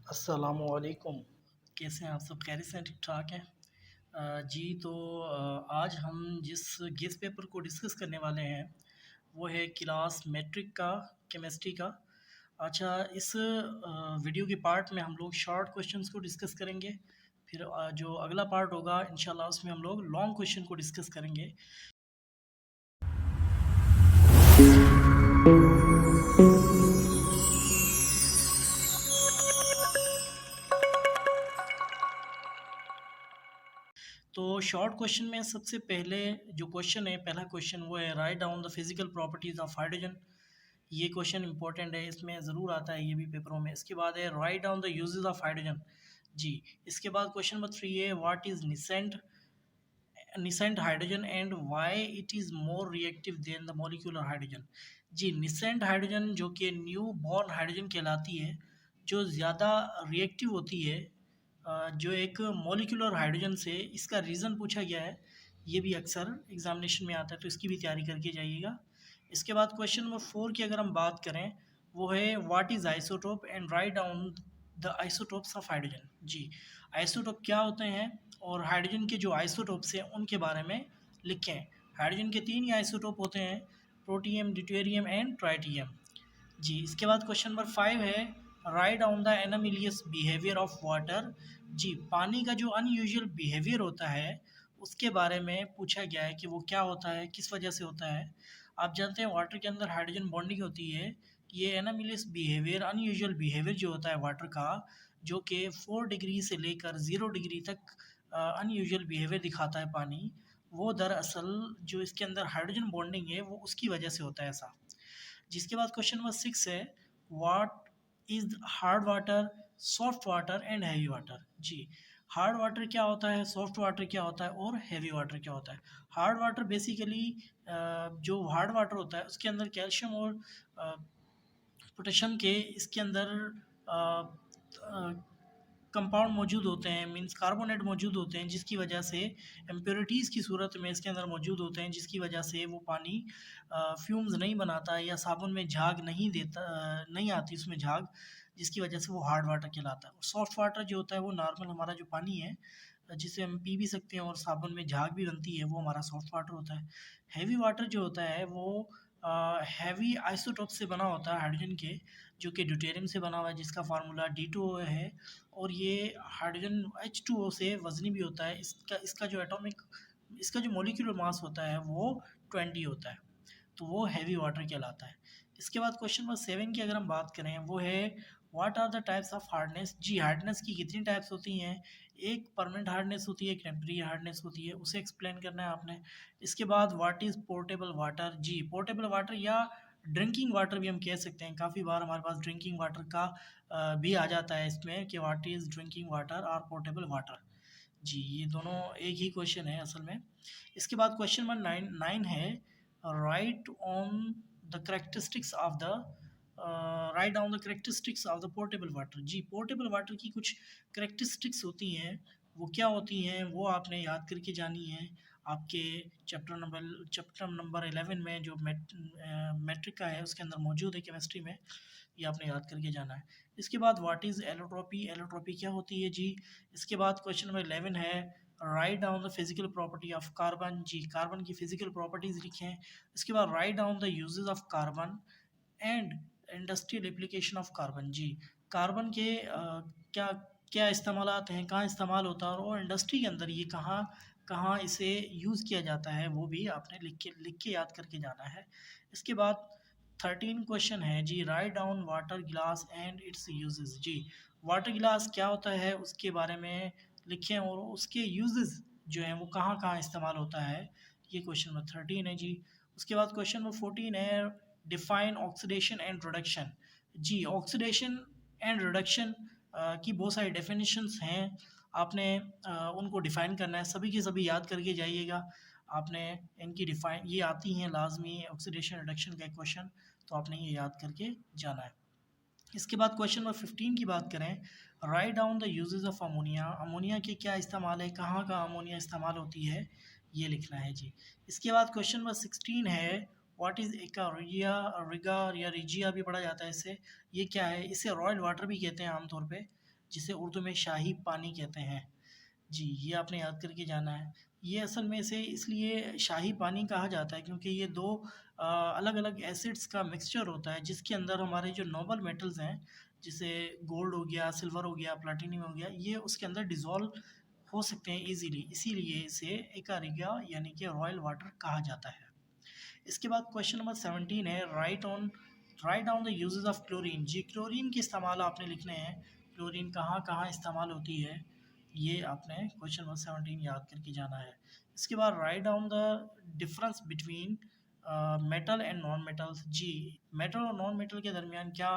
अस्सलामुअलैकुम। कैसे हैं आप सब? खैरियत से हैं? ठीक ठाक हैं? जी तो आज हम जिस गेस पेपर को डिस्कस करने वाले हैं वो है क्लास मैट्रिक का, केमिस्ट्री का। अच्छा, इस वीडियो के पार्ट में हम लोग शॉर्ट क्वेश्चंस को डिस्कस करेंगे। फिर जो अगला पार्ट होगा इंशाल्लाह उसमें हम लोग लॉन्ग क्वेश्चन को डिस्कस करेंगे। तो शॉर्ट क्वेश्चन में सबसे पहले जो क्वेश्चन है, पहला क्वेश्चन वो है write down the physical properties of hydrogen. ये क्वेश्चन इंपॉर्टेंट है, इसमें ज़रूर आता है ये भी पेपरों में। इसके बाद है write down the uses of hydrogen. जी। इसके बाद क्वेश्चन नंबर 3 है what is nascent nascent hydrogen and why it is more reactive than the molecular hydrogen. जी, निसेंट हाइड्रोजन जो कि न्यू बॉर्न हाइड्रोजन कहलाती है, जो ज़्यादा रिएक्टिव होती है जो एक मॉलिक्यूलर हाइड्रोजन से। इसका रीज़न पूछा गया है, ये भी अक्सर एग्जामिनेशन में आता है, तो इसकी भी तैयारी करके जाइएगा। इसके बाद क्वेश्चन नंबर 4 की अगर हम बात करें वो है what is isotope and write down the isotopes of hydrogen. जी, आइसोटोप क्या होते हैं और हाइड्रोजन के जो आइसोटोप्स हैं उनके बारे में लिखें। हाइड्रोजन के 3 ही आइसोटोप होते हैं, प्रोटियम, ड्यूटेरियम एंड ट्राइटियम। जी। इसके बाद क्वेश्चन नंबर 5 है write down the anomalous behaviour of water. जी, पानी का जो अनयूजुअल बिहेवियर होता है उसके बारे में पूछा गया है कि वो क्या होता है, किस वजह से होता है। आप जानते हैं वाटर के अंदर हाइड्रोजन बॉन्डिंग होती है। ये एनोमेलियस बिहेवियर, अनयूजुअल बिहेवियर जो होता है वाटर का, जो कि 4 डिग्री से लेकर 0 डिग्री तक अनयूजुअल बिहेवियर दिखाता है पानी, वो दरअसल जो इसके अंदर हाइड्रोजन बॉन्डिंग है वो उसकी वजह से होता है ऐसा। जिसके बाद क्वेश्चन नंबर 6 है what is hard water, soft water and heavy water. जी, हार्ड वाटर क्या होता है, सॉफ्ट वाटर क्या होता है और हैवी वाटर क्या होता है। हार्ड वाटर बेसिकली जो हार्ड वाटर होता है उसके अंदर कैल्शियम और पोटेशियम के इसके अंदर कंपाउंड मौजूद होते हैं, मींस कार्बोनेट मौजूद होते हैं, जिसकी वजह से इम्प्योरिटीज़ की सूरत में इसके अंदर मौजूद होते हैं, जिसकी वजह से वो पानी फ्यूम्स नहीं बनाता या साबुन में झाग नहीं देता, नहीं आती उसमें झाग, जिसकी वजह से वो हार्ड वाटर कहलाता है। और सॉफ्ट वाटर जो होता है वो नॉर्मल हमारा जो पानी है जिसे हम पी भी सकते हैं और साबुन में झाग भी बनती है, वो हमारा सॉफ्ट वाटर होता है। हैवी वाटर जो होता है वो हैवी आइसोटोप से बना होता है हाइड्रोजन के, जो कि ड्यूटेरियम से बना हुआ है, जिसका फार्मूला D2O है। और ये हाइड्रोजन H2O से वज़नी भी होता है। इसका जो एटॉमिक, इसका जो मॉलिक्यूलर मास होता है वो 20 होता है, तो वो हैवी वाटर कहलाता है। इसके बाद क्वेश्चन नंबर 7 की अगर हम बात करें वो है what are the types of hardness. जी, हार्डनेस की कितनी टाइप्स होती हैं? एक परमानेंट हार्डनेस होती है, एक टेम्परेरी हार्डनेस होती है, उसे एक्सप्लेन करना है आपने। इसके बाद व्हाट इज़ पोर्टेबल वाटर। जी, पोर्टेबल वाटर या ड्रिंकिंग वाटर भी हम कह सकते हैं, काफ़ी बार हमारे पास ड्रिंकिंग वाटर का भी आ जाता है इसमें कि व्हाट इज़ ड्रिंकिंग वाटर और पोर्टेबल वाटर। जी, ये दोनों एक ही क्वेश्चन है असल में। इसके बाद क्वेश्चन नंबर 9 है write on the characteristics of the write down the characteristics of the portable water. जी, पोर्टेबल वाटर की कुछ करेक्टरिस्टिक्स होती हैं, वो क्या होती हैं वो आपने याद करके जानी है। आपके चैप्टर नंबर 11 में जो मैट्रिक का है उसके अंदर मौजूद है, केमिस्ट्री में, ये आपने याद करके जाना है। इसके बाद व्हाट इज़ एलोट्रोपी, एलोट्रोपी क्या होती है। जी। इसके बाद क्वेश्चन नंबर 11 है write down the physical property of carbon. जी, कार्बन की फिजिकल प्रॉपर्टीज़ लिखें। इसके बाद write down the uses of carbon and industrial application of carbon. जी, कार्बन के क्या क्या इस्तेमालात हैं, कहाँ इस्तेमाल होता है और इंडस्ट्री के अंदर ये कहाँ कहाँ इसे यूज़ किया जाता है, वो भी आपने लिख के याद करके जाना है। इसके बाद 13 क्वेश्चन है जी write down water glass and its uses. जी, वाटर गिलास क्या होता है उसके बारे में लिखें और उसके यूजेस जो हैं वो कहाँ कहाँ इस्तेमाल होता है, ये क्वेश्चन नंबर 13 है जी। उसके बाद क्वेश्चन नंबर 14 है डिफाइन ऑक्सीडेशन एंड रिडक्शन। जी, ऑक्सीडेशन एंड रिडक्शन की बहुत सारी डेफिनेशंस हैं, आपने उनको डिफ़ाइन करना है, सभी की सभी याद करके जाइएगा। आपने इनकी डिफ़ाइन ये आती हैं लाजमी, ऑक्सीडेशन रिडक्शन का क्वेश्चन, तो आपने ये याद करके जाना है। इसके बाद क्वेश्चन नंबर 15 की बात करें right down the uses of ammonia. Ammonia के क्या इस्तेमाल है, कहाँ कहाँ अमोनिया इस्तेमाल होती है, ये लिखना है जी। इसके बाद क्वेश्चन नंबर 16 है व्हाट इज़ एकारिया, रिगा या रिजिया भी पढ़ा जाता है इससे। ये क्या है, इसे रॉयल वाटर भी कहते हैं आमतौर पे। जिसे उर्दू में शाही पानी कहते हैं। जी, ये आपने याद करके जाना है। ये असल में इसे इसलिए शाही पानी कहा जाता है क्योंकि ये 2 अलग-अलग एसिड्स का मिक्सचर होता है जिसके अंदर हमारे जो नोबल मेटल्स हैं, जैसे गोल्ड हो गया, सिल्वर हो गया, प्लैटिनम हो गया, ये उसके अंदर डिज़ोल्व हो सकते हैं ईज़िली, इसीलिए इसे एकारिगा यानी कि रॉयल वाटर कहा जाता है। इसके बाद क्वेश्चन नंबर 17 है, write down the uses of chlorine. जी, क्लोरीन के इस्तेमाल आपने लिखने हैं। क्लोरीन कहाँ कहाँ इस्तेमाल होती है, ये आपने क्वेश्चन नंबर 17 याद करके जाना है। इसके बाद write down the difference between metal and non metals. जी, मेटल और नॉन मेटल के दरमियान क्या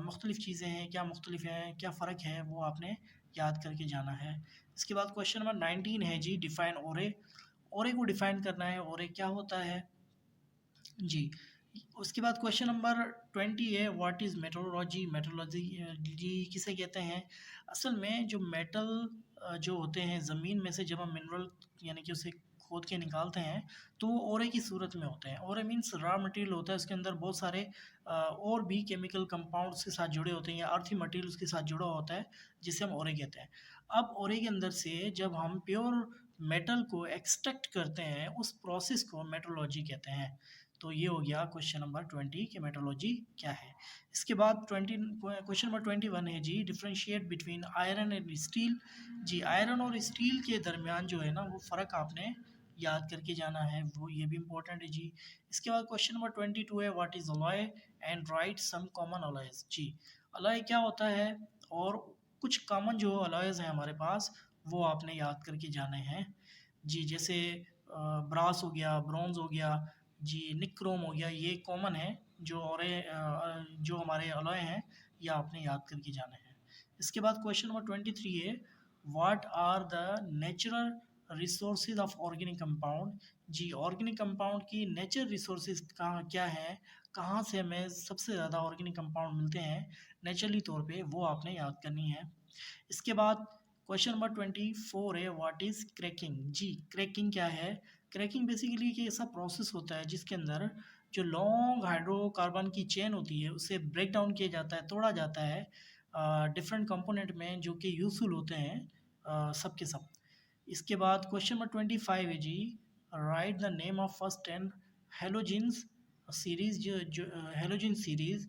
मुख्तलिफ चीज़ें हैं, क्या मुख्तलिफ हैं, क्या फ़र्क है, वो आपने याद करके जाना है। इसके बाद क्वेश्चन नंबर 19 है जी, डिफाइन ओरे। ओरे को डिफाइन करना है, ओरे क्या होता है। जी, उसके बाद क्वेश्चन नंबर 20 है, व्हाट इज़ मेटरोलॉजी। मेटरोलॉजी जी किसे कहते हैं। असल में जो मेटल जो होते हैं ज़मीन में से, जब हम मिनरल यानी कि उसे खोद के निकालते हैं तो वो ओरे की सूरत में होते हैं। ओरे मीन्स रॉ मटेरियल होता है, उसके अंदर बहुत सारे और भी केमिकल कंपाउंड उसके साथ जुड़े होते हैं या अर्थी मटेरियल उसके साथ जुड़ा होता है, जिसे हम ओरे कहते हैं। अब ओरे के अंदर से जब हम प्योर मेटल को एक्सट्रैक्ट करते हैं, उस प्रोसेस को मेट्रोलॉजी कहते हैं। तो ये हो गया क्वेश्चन नंबर 20 कि मेट्रोलॉजी क्या है। इसके बाद क्वेश्चन नंबर 21 है जी, differentiate between iron and steel. जी, आयरन और स्टील के दरमियान जो है ना, वो फ़र्क आपने याद करके जाना है, वो ये भी इम्पोर्टेंट है जी। इसके बाद क्वेश्चन नंबर 22 है, what is alloy and write some common alloys. जी, अलॉय क्या होता है और कुछ कॉमन जो अलॉयज़ हैं हमारे पास, वो आपने याद करके जाने हैं। जी, जैसे ब्रास हो गया, ब्रॉन्ज़ हो गया, जी, निक्रोम हो गया, ये कॉमन है जो जो हमारे अलॉय हैं, ये आपने याद करके जाने हैं। इसके बाद क्वेश्चन नंबर 23 है, what are the natural resources of organic compound. जी, ऑर्गेनिक कंपाउंड की नेचुरल रिसोर्सेज कहाँ क्या है, कहाँ से हमें सबसे ज़्यादा ऑर्गेनिक कंपाउंड मिलते हैं नेचुरली तौर पे, वो आपने याद करनी है। इसके बाद क्वेश्चन नंबर 24 है, व्हाट इज़ क्रैकिंग। जी, क्रैकिंग क्या है। क्रैकिंग बेसिकली एक ऐसा प्रोसेस होता है जिसके अंदर जो लॉन्ग हाइड्रोकार्बन की चेन होती है उसे ब्रेक डाउन किया जाता है, तोड़ा जाता है डिफरेंट कंपोनेंट में जो कि यूज़फुल होते हैं सब के सब। इसके बाद क्वेश्चन नंबर 25 है जी, write the name of first 10 halogens series, जो halogen series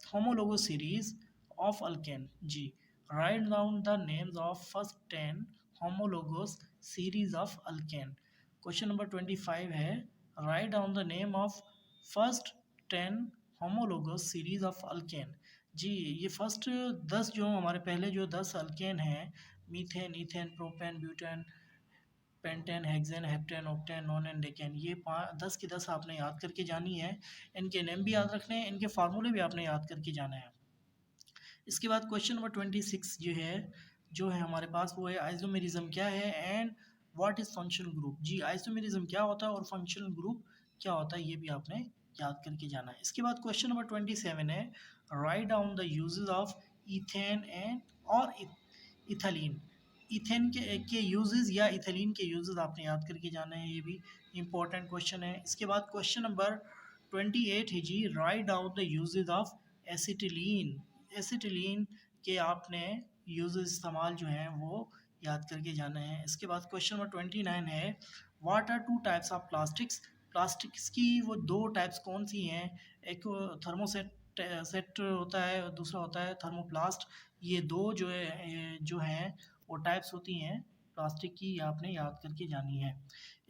homologous series of alkane. जी, write down the names of first 10 homologous series of alkane। Question number 25 है, write down the name of first 10 homologous series of alkane। जी, ये first 10 जो हमारे पहले जो 10 alkane हैं, methane, ethane, propane, butane, pentane, hexane, heptane, octane, known, decane, ये 10 की 10 आपने याद करके जानी है। इनके नेम भी याद रखने हैं, इनके फार्मूले भी आपने याद करके जाना है। इसके बाद क्वेश्चन नंबर 26 जो है हमारे पास, वो है आइसोमेरिज्म क्या है and what is functional group. जी, आइसोमेरिज्म क्या होता है और फंक्शनल ग्रुप क्या होता है, ये भी आपने याद करके जाना है। इसके बाद क्वेश्चन नंबर 27 है, write down the uses of ethane and और इथालीन। इथेन के यूजेस या इथालीन के यूजेस आपने याद करके जाना है, ये भी इंपॉर्टेंट क्वेश्चन है। इसके बाद क्वेश्चन नंबर 28 है जी, write down the uses of acetylene. Acetylene के आपने यूजेस इस्तेमाल जो हैं वो याद करके जाना है। इसके बाद क्वेश्चन नंबर 29 है, what are two types of plastics. Plastics की वो दो टाइप्स कौन सी हैं, एक थर्मोसेट सेट होता है और दूसरा होता है थर्मोप्लास्ट। ये दो जो हैं वो टाइप्स होती हैं प्लास्टिक की, ये आपने याद करके जानी है।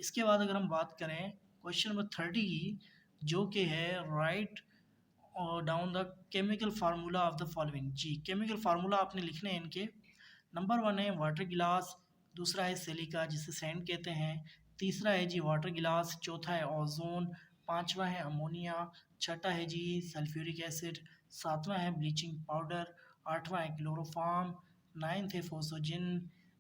इसके बाद अगर हम बात करें क्वेश्चन नंबर 30 की, जो कि है राइट और down the chemical formula of the following. जी, केमिकल फार्मूला आपने लिखने हैं इनके। नंबर 1 है वाटर गिलास, दूसरा है सिलिका जिसे सैंड कहते हैं, तीसरा है जी वाटर गिलास, चौथा है ओजोन, पांचवा है अमोनिया, छठा है जी सल्फ्यूरिक एसिड, सातवां है ब्लीचिंग पाउडर, आठवां है क्लोरोफॉर्म, नाइन्थ है फोसोजिन,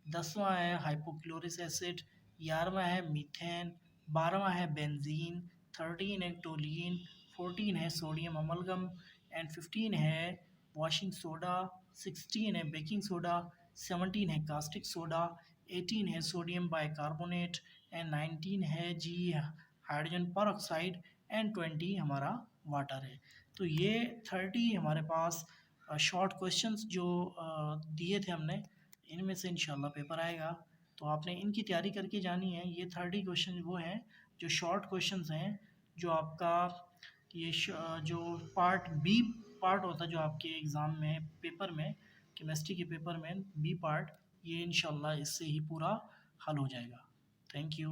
दसवां है हाइपोक्लोरिक एसिड, ग्यारहवां है मीथेन, बारहवां है बेंजीन, 13 है टोलीन, 14 है सोडियम अमलगम एंड 15 है वॉशिंग सोडा, 16 है बेकिंग सोडा, 17 है कास्टिक सोडा, 18 है सोडियम बाइकार्बोनेट एंड 19 है जी हाइड्रोजन परऑक्साइड एंड 20 हमारा वाटर है। तो ये 30 हमारे पास शॉर्ट क्वेश्चंस जो दिए थे हमने, इनमें से इंशाल्लाह पेपर आएगा। तो आपने इनकी तैयारी करके जानी है। ये 30 क्वेश्चन वो हैं जो शॉर्ट क्वेश्चंस हैं, जो आपका जो पार्ट बी पार्ट होता है जो आपके एग्ज़ाम में पेपर में, केमिस्ट्री के पेपर में बी पार्ट, ये इंशाल्लाह इससे ही पूरा हल हो जाएगा। Thank you.